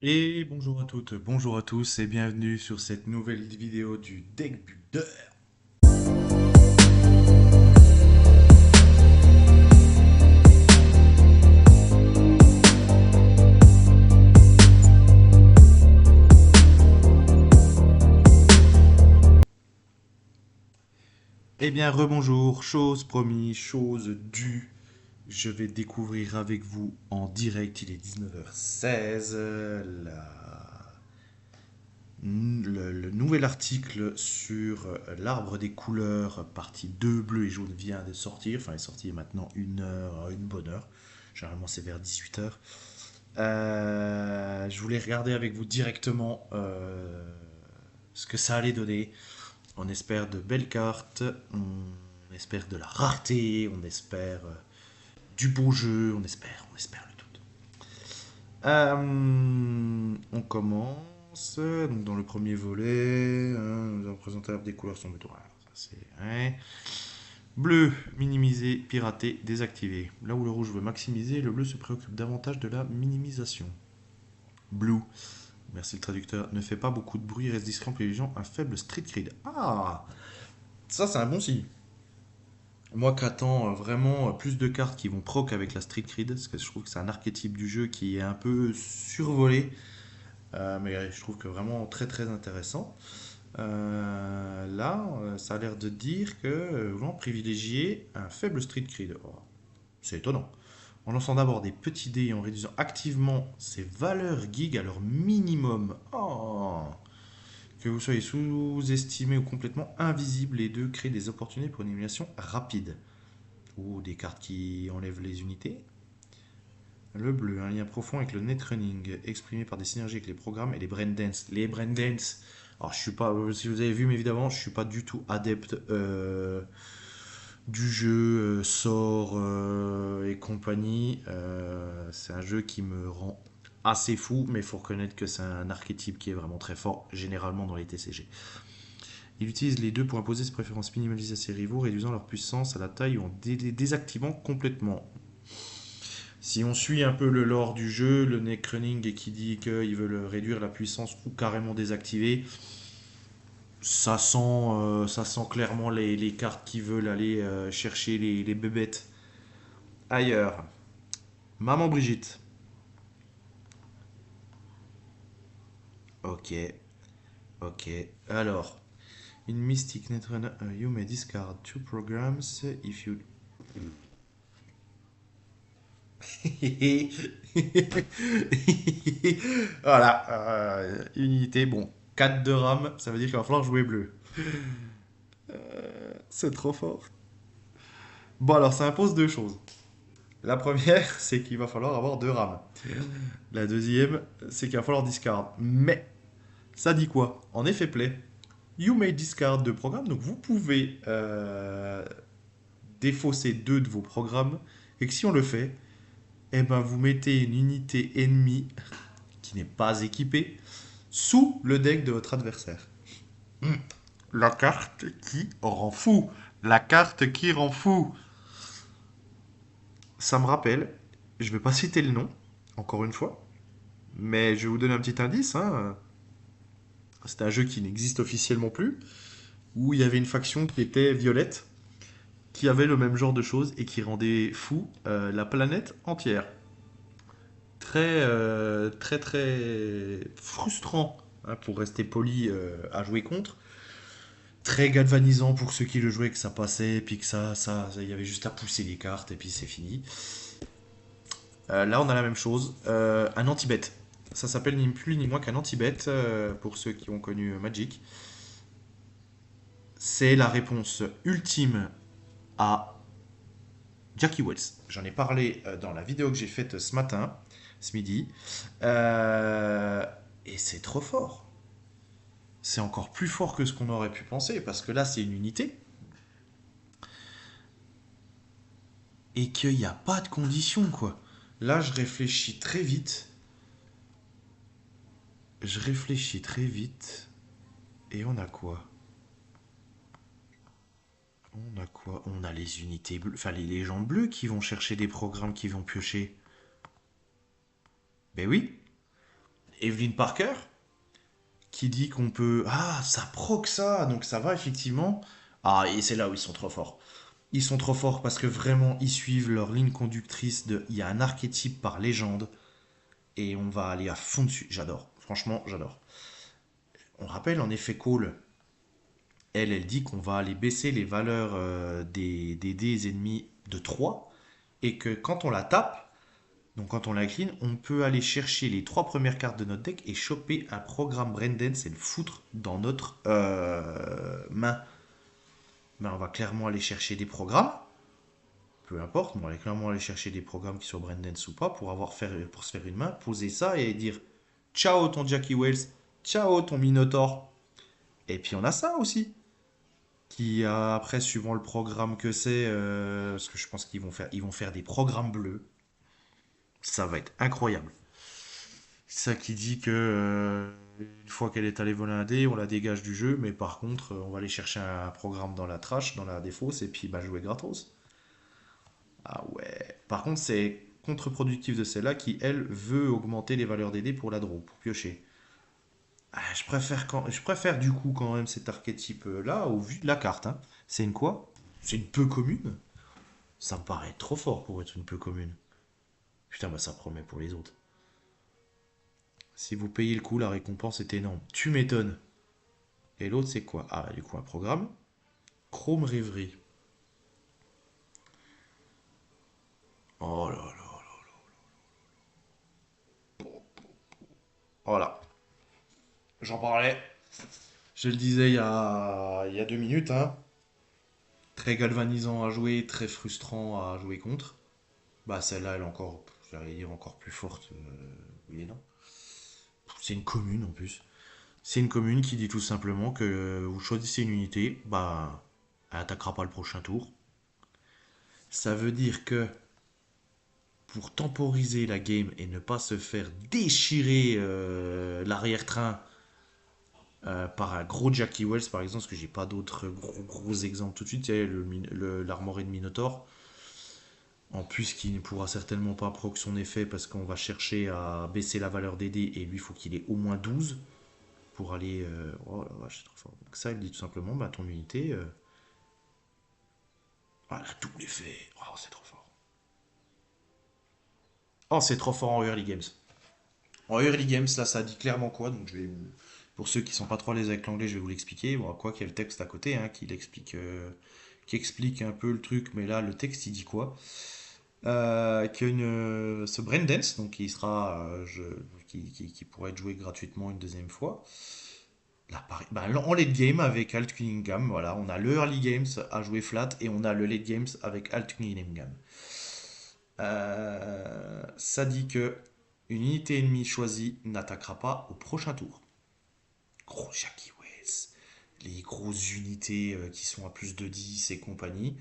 Et bonjour à toutes, bonjour à tous et bienvenue sur cette nouvelle vidéo du Deck Builder. Eh bien rebonjour, chose promise, chose due. Je vais découvrir avec vous en direct, il est 19h16, le nouvel article sur l'arbre des couleurs, partie 2 bleu et jaune vient de sortir. Enfin, il est sorti il y a maintenant une bonne heure. Généralement, c'est vers 18h. Je voulais regarder avec vous directement ce que ça allait donner. On espère de belles cartes, on espère de la rareté, on espère du beau jeu, on espère le tout. On commence donc dans le premier volet. Nous allons présenter des couleurs sur le tour. Ouais. Bleu, minimiser, pirater, désactiver. Là où le rouge veut maximiser, le bleu se préoccupe davantage de la minimisation. Blue, merci le traducteur, ne fait pas beaucoup de bruit et reste discret en privilégiant un faible street cred. Ah, ça c'est un bon signe. Moi qui attends vraiment plus de cartes qui vont proc avec la street cred, parce que je trouve que c'est un archétype du jeu qui est un peu survolé, mais je trouve que vraiment très très intéressant. Là, ça a l'air de dire que vont privilégier un faible street cred. Oh, c'est étonnant. En lançant d'abord des petits dés et en réduisant activement ces valeurs gig à leur minimum. Oh, que vous soyez sous-estimé ou complètement invisible, les deux créent des opportunités pour une élimination rapide. Ou des cartes qui enlèvent les unités. Le bleu, un lien profond avec le netrunning, exprimé par des synergies avec les programmes et les brain dance. Les brain dance. Alors, je suis pas, si vous avez vu mes vidéos avant, je suis pas du tout adepte du jeu, sort et compagnie. C'est un jeu qui me rend assez fou, mais il faut reconnaître que c'est un archétype qui est vraiment très fort, généralement dans les TCG. Il utilise les deux pour imposer ses préférences minimalisées à ses rivaux, réduisant leur puissance à la taille ou en désactivant complètement. Si on suit un peu le lore du jeu, le neckrunning qui dit qu'il veut réduire la puissance ou carrément désactiver, ça sent clairement les cartes qui veulent aller chercher les bébêtes ailleurs. Maman Brigitte. Ok, ok. Alors, in Mystic Netrunner, you may discard two programs if you. Voilà, unité. Bon, 4 de RAM, ça veut dire qu'il va falloir jouer bleu. C'est trop fort. Bon, alors ça impose deux choses. La première, c'est qu'il va falloir avoir 2 RAM. La deuxième, c'est qu'il va falloir discard. Mais, ça dit quoi? En effet, play. You may discard deux programmes, donc vous pouvez défausser deux de vos programmes, et que si on le fait, eh ben vous mettez une unité ennemie qui n'est pas équipée sous le deck de votre adversaire. La carte qui rend fou. La carte qui rend fou. Ça me rappelle, je vais pas citer le nom, encore une fois, mais je vais vous donner un petit indice. C'est un jeu qui n'existe officiellement plus, où il y avait une faction qui était violette, qui avait le même genre de choses et qui rendait fou la planète entière. Très, très, très frustrant, pour rester poli, à jouer contre. Très galvanisant pour ceux qui le jouaient, que ça passait, puis que il y avait juste à pousser les cartes et puis c'est fini. Là, on a la même chose. Un anti-bet. Ça s'appelle ni plus ni moins qu'un anti-bet pour ceux qui ont connu Magic. C'est la réponse ultime à Jackie Wells. J'en ai parlé dans la vidéo que j'ai faite ce matin, ce midi. Et c'est trop fort. C'est encore plus fort que ce qu'on aurait pu penser, parce que là, c'est une unité. Et qu'il n'y a pas de condition, quoi. Là, je réfléchis très vite. Je réfléchis très vite. Et on a quoi? On a quoi? On a les unités bleues, enfin les légendes bleues qui vont chercher des programmes qui vont piocher. Ben oui. Evelyn Parker, qui dit qu'on peut... Ah, ça proc ça, donc ça va effectivement. Ah, et c'est là où ils sont trop forts. Ils sont trop forts parce que vraiment, ils suivent leur ligne conductrice de... Il y a un archétype par légende, et on va aller à fond dessus. J'adore, franchement, j'adore. On rappelle en effet Cole, elle dit qu'on va aller baisser les valeurs des dés ennemis de 3 et que quand on la tape, donc quand on la clean, on peut aller chercher les 3 premières cartes de notre deck et choper un programme Braindance et le foutre dans notre main. Ben, on va clairement aller chercher des programmes, peu importe, mais on va clairement aller chercher des programmes qui soient Braindance ou pas pour se faire une main, poser ça et dire ciao ton Jackie Wells, ciao ton Minotaur. Et puis on a ça aussi. Qui après, suivant le programme que c'est, parce que je pense qu'ils vont faire des programmes bleus. Ça va être incroyable. Ça qui dit que une fois qu'elle est allée voler un dé, on la dégage du jeu, mais par contre, on va aller chercher un programme dans la trash, dans la défausse, et puis bah, jouer gratos. Ah ouais. Par contre, c'est contre-productif de celle-là qui, elle, veut augmenter les valeurs des dés pour la draw, pour piocher. Ah, je préfère du coup quand même cet archétype-là au vu de la carte, hein. C'est une quoi? C'est une peu commune. Ça me paraît trop fort pour être une peu commune. Putain, bah ça promet pour les autres. Si vous payez le coup, la récompense est énorme. Tu m'étonnes. Et l'autre, c'est quoi? Ah, du coup, un programme. Chrome Rêverie. Oh là là. Voilà. J'en parlais. Je le disais il y a 2 minutes, hein. Très galvanisant à jouer, très frustrant à jouer contre. Bah, celle-là, elle est encore, j'allais dire encore plus forte. Oui et non. C'est une commune en plus. C'est une commune qui dit tout simplement que vous choisissez une unité, bah, elle attaquera pas le prochain tour. Ça veut dire que pour temporiser la game et ne pas se faire déchirer l'arrière-train par un gros Jackie Wells par exemple, parce que j'ai pas d'autres gros exemples tout de suite, il y a l'armoré de Minotaur, en plus qui ne pourra certainement pas proc son effet parce qu'on va chercher à baisser la valeur des dés et lui il faut qu'il ait au moins 12 pour aller... oh la vache, c'est trop fort. Donc ça il dit tout simplement, bah, ton unité, elle a double effet, oh c'est trop fort. Oh c'est trop fort en early games. En early games, là, ça dit clairement quoi. Donc, pour ceux qui sont pas trop à l'aise avec l'anglais, je vais vous l'expliquer. Bon, quoi qu'il y a le texte à côté, hein, qui explique un peu le truc. Mais là, le texte, il dit quoi? Qu'il y a ce Braindance, donc qui pourrait être joué gratuitement une deuxième fois. Là, pareil, bah, en late game avec Alt Cunningham, voilà, on a le early games à jouer flat et on a le late games avec Alt Cunningham. Ça dit que une unité ennemie choisie n'attaquera pas au prochain tour. Gros Jackie Wells, les grosses unités qui sont à plus de 10 et compagnie.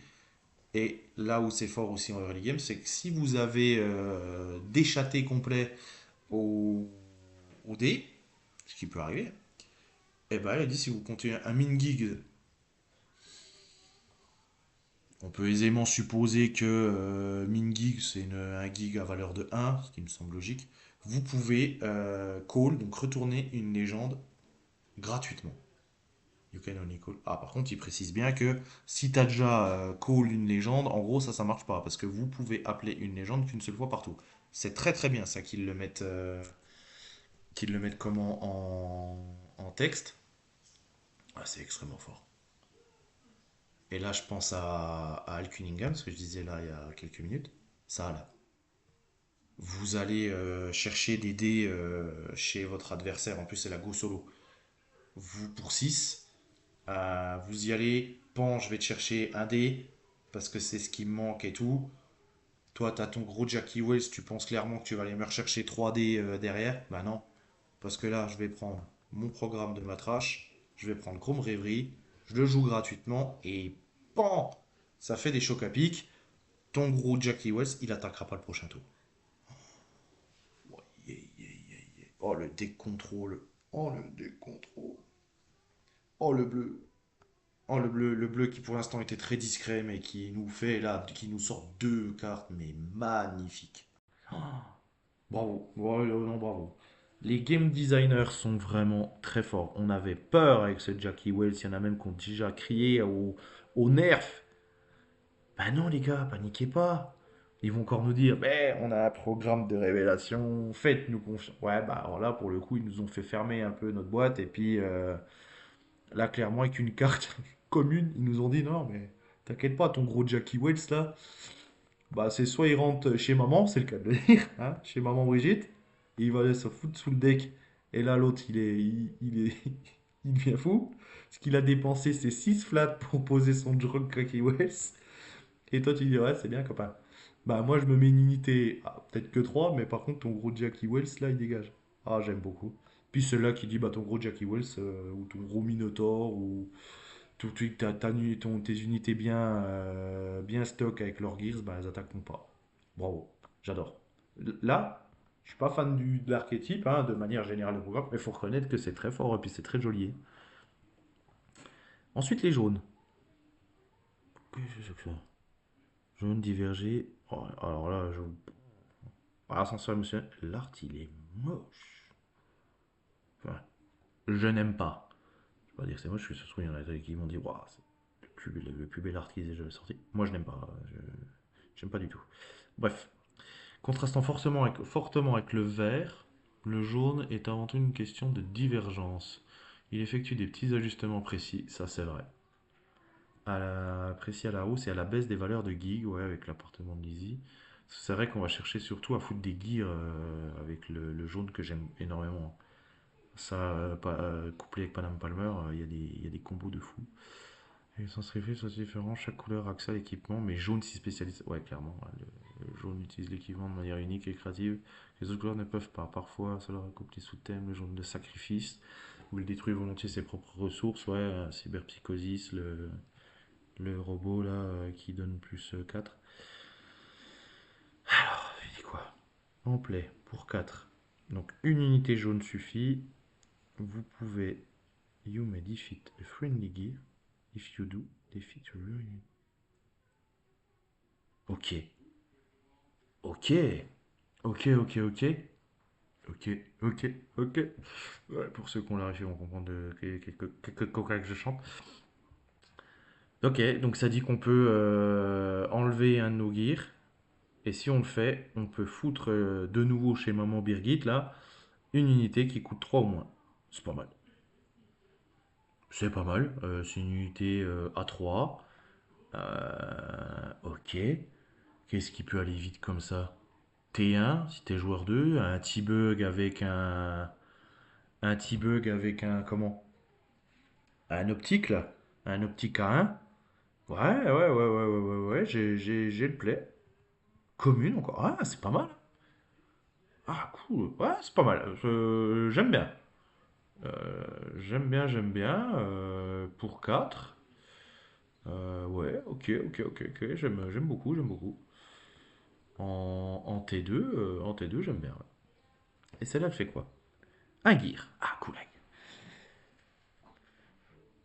Et là où c'est fort aussi en early game, c'est que si vous avez déchaté complet au dé, ce qui peut arriver, et ben elle dit si vous comptez un min gig, on peut aisément supposer que min gig c'est un gig à valeur de 1, ce qui me semble logique. Vous pouvez call, donc retourner une légende gratuitement. You can only call. Ah, par contre, il précise bien que si tu as déjà call une légende, en gros, ça marche pas. Parce que vous pouvez appeler une légende qu'une seule fois partout. C'est très très bien ça qu'ils le mettent comment en texte. Ah, c'est extrêmement fort. Et là, je pense à Al Cunningham, ce que je disais là il y a quelques minutes. Ça, là. Vous allez chercher des dés chez votre adversaire. En plus, c'est la go solo. Vous, pour 6. Vous y allez, pan, je vais te chercher un dé, parce que c'est ce qui me manque et tout. Toi, t'as ton gros Jackie Wells, tu penses clairement que tu vas aller me rechercher 3 dés derrière. Bah non, parce que là, je vais prendre mon programme de matrache, je vais prendre Chrome Rêverie, je le joue gratuitement, et pan, ça fait des chocs à pic. Ton gros Jackie Wells, il attaquera pas le prochain tour. Oh, yeah, yeah, yeah, yeah. Oh, le décontrôle. Oh, le décontrôle. Oh, le bleu. Oh, le bleu qui pour l'instant était très discret, mais qui nous fait là, qui nous sort 2 cartes, mais magnifiques. Oh, bravo, ouais, non, bravo. Les game designers sont vraiment très forts. On avait peur avec ce Jackie Wells. Il y en a même qui ont déjà crié au nerf. Bah non, les gars, paniquez pas. Ils vont encore nous dire, mais on a un programme de révélation, faites-nous confiance. Ouais, bah alors là, pour le coup, ils nous ont fait fermer un peu notre boîte. Et puis là, clairement, avec une carte commune, ils nous ont dit, non, mais t'inquiète pas, ton gros Jackie Wells là, bah c'est soit il rentre chez maman, c'est le cas de le dire, hein, chez maman Brigitte, et il va aller se foutre sous le deck. Et là, l'autre, il est, il devient fou. Parce qu'il a dépensé ses 6 flats pour poser son drug Jackie Wells. Et toi, tu dis, ouais, c'est bien, copain. Bah, moi, je me mets une unité, peut-être que 3 mais par contre, ton gros Jackie Wells, là, il dégage. Ah, j'aime beaucoup. Puis celui-là qui dit, bah, ton gros Jackie Wells, ou ton gros Minotaur, ou tes unités bien stock avec leurs gears, bah, elles attaqueront pas. Bravo, j'adore. Là, je suis pas fan de l'archétype, hein, de manière générale de programme, mais il faut reconnaître que c'est très fort et puis c'est très joli. Ensuite, les jaunes. Qu'est-ce que c'est que ça? Jaune divergé. Oh, alors là, je ascenseur émotionnel. L'art, il est moche. Enfin, je n'aime pas. Je vais pas dire que c'est moche, parce que ça se trouve, il y en a qui m'ont dit, waouh, c'est le plus bel art qu'ils aient jamais sorti. Moi, je n'aime pas. J'aime pas du tout. Bref, contrastant fortement avec le vert, le jaune est avant tout une question de divergence. Il effectue des petits ajustements précis, ça c'est vrai. Précis à la hausse et à la baisse des valeurs de gig, ouais, avec l'appartement de Lizzie. C'est vrai qu'on va chercher surtout à foutre des gears avec le jaune que j'aime énormément. Ça, couplé avec Panam Palmer, il y a des combos de fou. Et sans se réfléchir, c'est différent. Chaque couleur a accès à l'équipement, mais jaune s'y spécialise. Ouais, clairement. Ouais, le jaune utilise l'équipement de manière unique et créative. Les autres couleurs ne peuvent pas. Parfois, ça leur accompt les sous-thèmes. Le jaune de sacrifice, où il détruit volontiers ses propres ressources. Ouais, cyberpsychosis, le robot là qui donne plus 4. Alors, il dit quoi? En play pour 4. Donc, une unité jaune suffit. Vous pouvez. You may defeat a friendly gear. If you do, defeat a real unit. Ok. Ok. Ok, ok, ok. Ok, ok, ok. Ouais, pour ceux qui ont la référence, vont comprendre quelques coca que je chante. Ok, donc ça dit qu'on peut enlever un de nos gears. Et si on le fait, on peut foutre de nouveau chez Maman Birgit, là, une unité qui coûte 3 ou moins. C'est pas mal. C'est pas mal. C'est une unité A3. Ok. Qu'est-ce qui peut aller vite comme ça? T1, si t'es joueur 2, un T-Bug avec un. Un T-Bug avec un. Comment? Un optique, là. Un optique A1. Ouais, ouais, ouais, ouais, ouais, ouais, ouais, j'ai le play. Commune encore. Ah, c'est pas mal. Ah, cool. Ouais, c'est pas mal. J'aime bien. J'aime bien. Pour 4. Ouais, ok, ok, ok, ok. J'aime beaucoup, j'aime beaucoup. En T2, j'aime bien. Ouais. Et celle-là, elle fait quoi? Un gear. Ah, cool.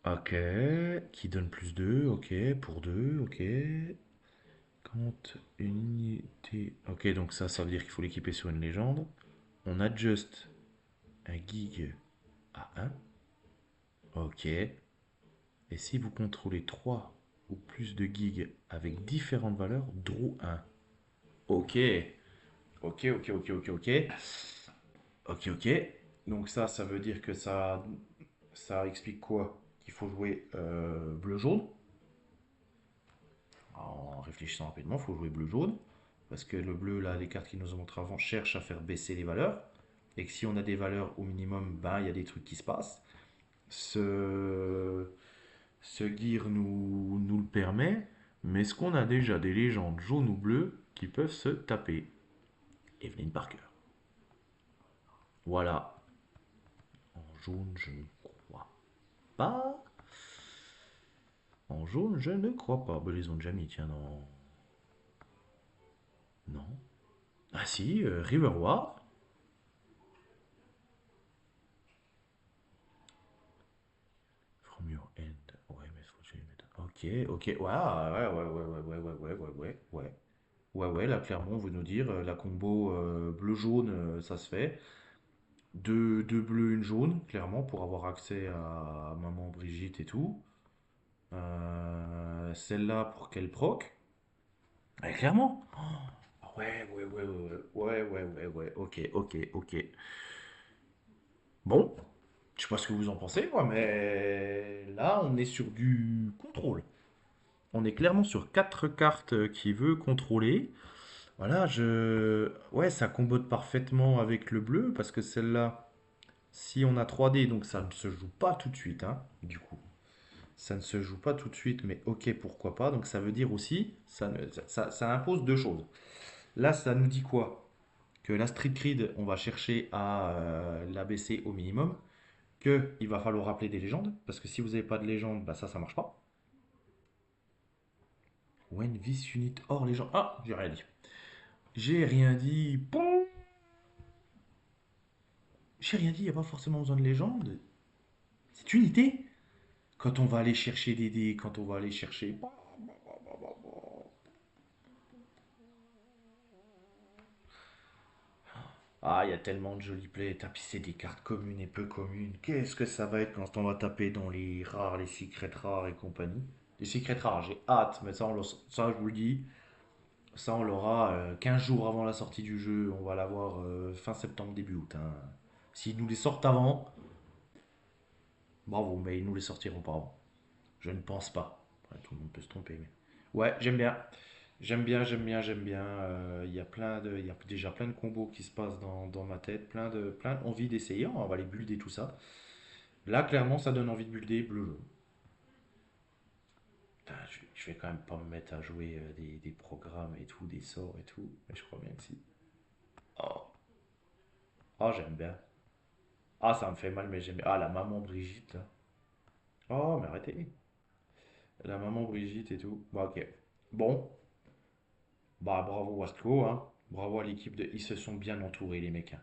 Ok. Qui donne plus 2. Ok. Pour 2. Ok. Quand une unité. Ok, donc ça veut dire qu'il faut l'équiper sur une légende. On adjust un gig à 1. Ok. Et si vous contrôlez 3 ou plus de gigs avec différentes valeurs, draw 1. Ok. Ok, ok, ok, ok, ok. Ok, ok. Donc ça veut dire que ça explique quoi? Qu'il faut jouer bleu-jaune. En réfléchissant rapidement, il faut jouer bleu-jaune. Parce que le bleu, là, les cartes qui nous ont montré avant, cherchent à faire baisser les valeurs. Et que si on a des valeurs au minimum, ben, il y a des trucs qui se passent. Ce, ce gear nous le permet. Mais est-ce qu'on a déjà des légendes jaunes ou bleues qui peuvent se taper? Evelyn Parker. Voilà. En jaune, je ne crois pas. En jaune, je ne crois pas. Ben, les ont déjà mis, tiens, non. Non. Ah si, Riverward. From your end. Ouais, mais faut que je les mette. Ok, ok. Ouais, ouais, ouais, ouais, ouais, ouais, ouais, ouais, ouais, ouais, ouais. Ouais, ouais, là, clairement, on veut nous dire, la combo bleu-jaune, ça se fait. Deux bleus, une jaune, clairement, pour avoir accès à maman Brigitte et tout. Celle-là pour qu'elle proc. Ouais, clairement. Ah ouais, ouais, ouais, ouais, ouais, ouais, ouais, ouais, ok, ok, ok. Bon, je sais pas ce que vous en pensez, moi, mais là, on est sur du contrôle. On est clairement sur quatre cartes qui veut contrôler. Voilà, ouais, ça combote parfaitement avec le bleu, parce que celle-là, si on a 3D, donc ça ne se joue pas tout de suite, hein, du coup. Ça ne se joue pas tout de suite, mais ok, pourquoi pas. Donc ça veut dire aussi, ça impose deux choses. Là, ça nous dit quoi? Que la street grid, on va chercher à l'abaisser au minimum. Que il va falloir rappeler des légendes, parce que si vous n'avez pas de légende, bah ça marche pas. When this unit hors légende. Ah, j'ai rien dit. J'ai rien dit. Bon, j'ai rien dit, il n'y a pas forcément besoin de légende. C'est unité. Quand on va aller chercher des dés, quand on va aller chercher. Ah, il y a tellement de jolis plays. Tapisser des cartes communes et peu communes. Qu'est-ce que ça va être quand on va taper dans les rares, les secrets rares et compagnie? Les secrets rares, j'ai hâte, mais ça, je vous le dis. Ça, on l'aura 15 jours avant la sortie du jeu. On va l'avoir fin septembre, début août, hein. S'ils nous les sortent avant, bravo, mais ils nous les sortiront pas avant. Je ne pense pas. Ouais, tout le monde peut se tromper, mais. Ouais, j'aime bien. J'aime bien, j'aime bien, j'aime bien. Il y a déjà plein de combos qui se passent dans ma tête, plein d'envie d'essayer. On va les builder tout ça. Là, clairement, ça donne envie de builder bleu-jaune. Putain, je vais quand même pas me mettre à jouer des programmes et tout, des sorts et tout. Mais je crois bien que si. Oh, oh j'aime bien. Ah, ça me fait mal, mais j'aime bien. Ah, la maman Brigitte, là. Oh, mais arrêtez. La maman Brigitte et tout. Bah, ok. Bon, bah, bravo Westco, hein. Bravo à l'équipe de. Ils se sont bien entourés, les mecs, hein.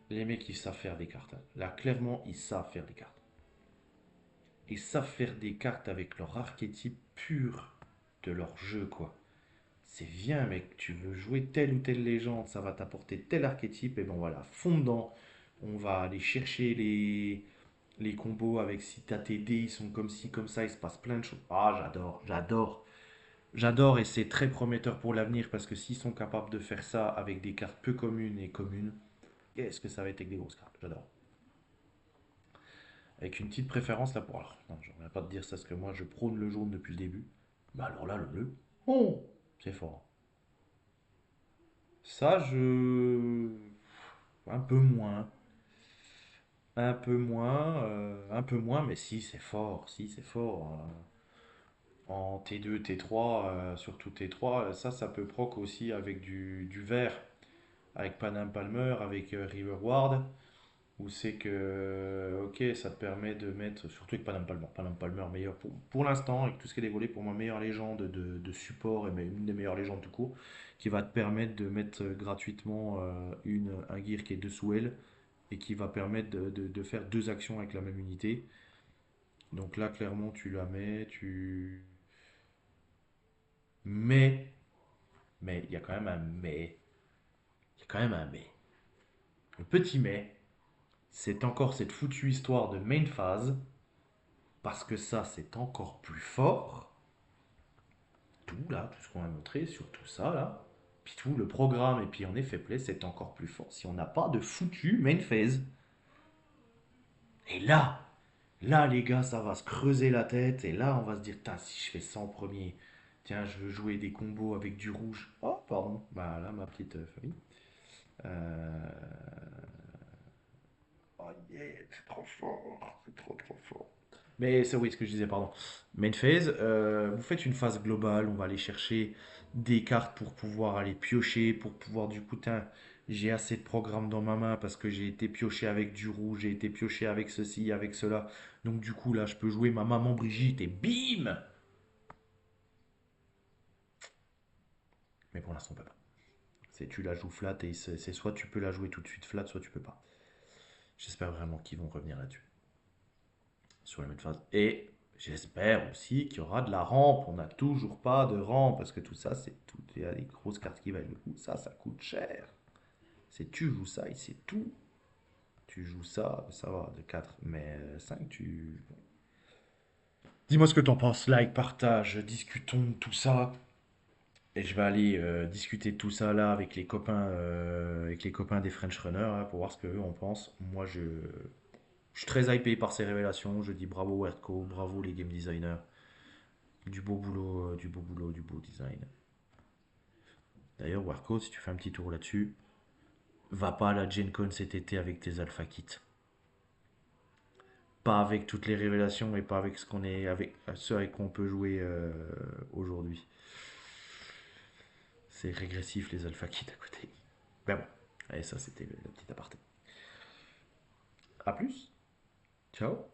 Les mecs, ils savent faire des cartes, hein. Là, clairement, ils savent faire des cartes. Ils savent faire des cartes avec leur archétype pur de leur jeu, quoi. C'est bien, mec, tu veux jouer telle ou telle légende, ça va t'apporter tel archétype, et bon voilà, fond dedans. On va aller chercher les combos avec si t'as tes dés, ils sont comme ci, comme ça, il se passe plein de choses. Ah, j'adore, j'adore. J'adore et c'est très prometteur pour l'avenir parce que s'ils sont capables de faire ça avec des cartes peu communes et communes, qu'est-ce que ça va être avec des grosses cartes? J'adore. Avec une petite préférence là pour. Alors, non, je ne viens pas te dire ça parce que moi je prône le jaune depuis le début. Bah alors là, le bleu, oh, c'est fort. Ça, je. Un peu moins. Un peu moins, mais si, c'est fort. Si, c'est fort. En T2, T3, surtout T3, ça peut proc aussi avec du vert. Avec Panam Palmer, avec Riverward, où c'est que, ok, ça te permet de mettre, surtout avec Panam Palmer meilleur pour l'instant, avec tout ce qui est dévoilé pour ma meilleure légende de support et une des meilleures légendes tout court, qui va te permettre de mettre gratuitement un gear qui est dessous elle et qui va permettre de faire deux actions avec la même unité. Donc là, clairement, tu la mets, Mais, mais, il y a quand même un mais, il y a quand même un mais. Le petit mais, c'est encore cette foutue histoire de main phase, parce que ça, c'est encore plus fort. Tout là, tout ce qu'on a montré sur tout ça là, puis tout le programme et puis en effet play, c'est encore plus fort si on n'a pas de foutu main phase. Et là les gars, ça va se creuser la tête et là on va se dire, si je fais ça en premier, tiens, je veux jouer des combos avec du rouge. Oh, pardon, bah là ma petite famille. Euh... Oh yeah, c'est trop fort, c'est trop trop fort. Mais c'est oui, ce que je disais, pardon. Main phase, vous faites une phase globale, on va aller chercher des cartes pour pouvoir aller piocher, pour pouvoir du coup, tiens, j'ai assez de programmes dans ma main parce que j'ai été pioché avec du rouge, j'ai été pioché avec ceci, avec cela. Donc du coup, là, je peux jouer ma maman Brigitte et bim! Mais pour l'instant, on peut pas. C'est tu la joues flat et c'est soit tu peux la jouer tout de suite flat, soit tu peux pas. J'espère vraiment qu'ils vont revenir là-dessus. Sur la même phase. Et j'espère aussi qu'il y aura de la rampe. On n'a toujours pas de rampe parce que tout ça, c'est tout. Il y a des grosses cartes qui valent le coup. Ça coûte cher. C'est tu joues ça et c'est tout. Tu joues ça va, de 4. Mais 5, tu... Dis-moi ce que t'en penses. Like, partage, discutons de tout ça. Et je vais aller discuter de tout ça là avec les copains des French Runners là, pour voir ce qu'eux en pensent. Moi, je suis très hypé par ces révélations. Je dis bravo Wertko, bravo les game designers. Du beau boulot, du beau boulot, du beau design. D'ailleurs, Wertko, si tu fais un petit tour là-dessus, va pas à la Gen Con cet été avec tes alpha kits. Pas avec toutes les révélations et pas avec ce avec quoi on peut jouer aujourd'hui. C'est régressif les alpha kits à côté. Ben bon, allez, ça c'était le petit aparté. A plus, ciao.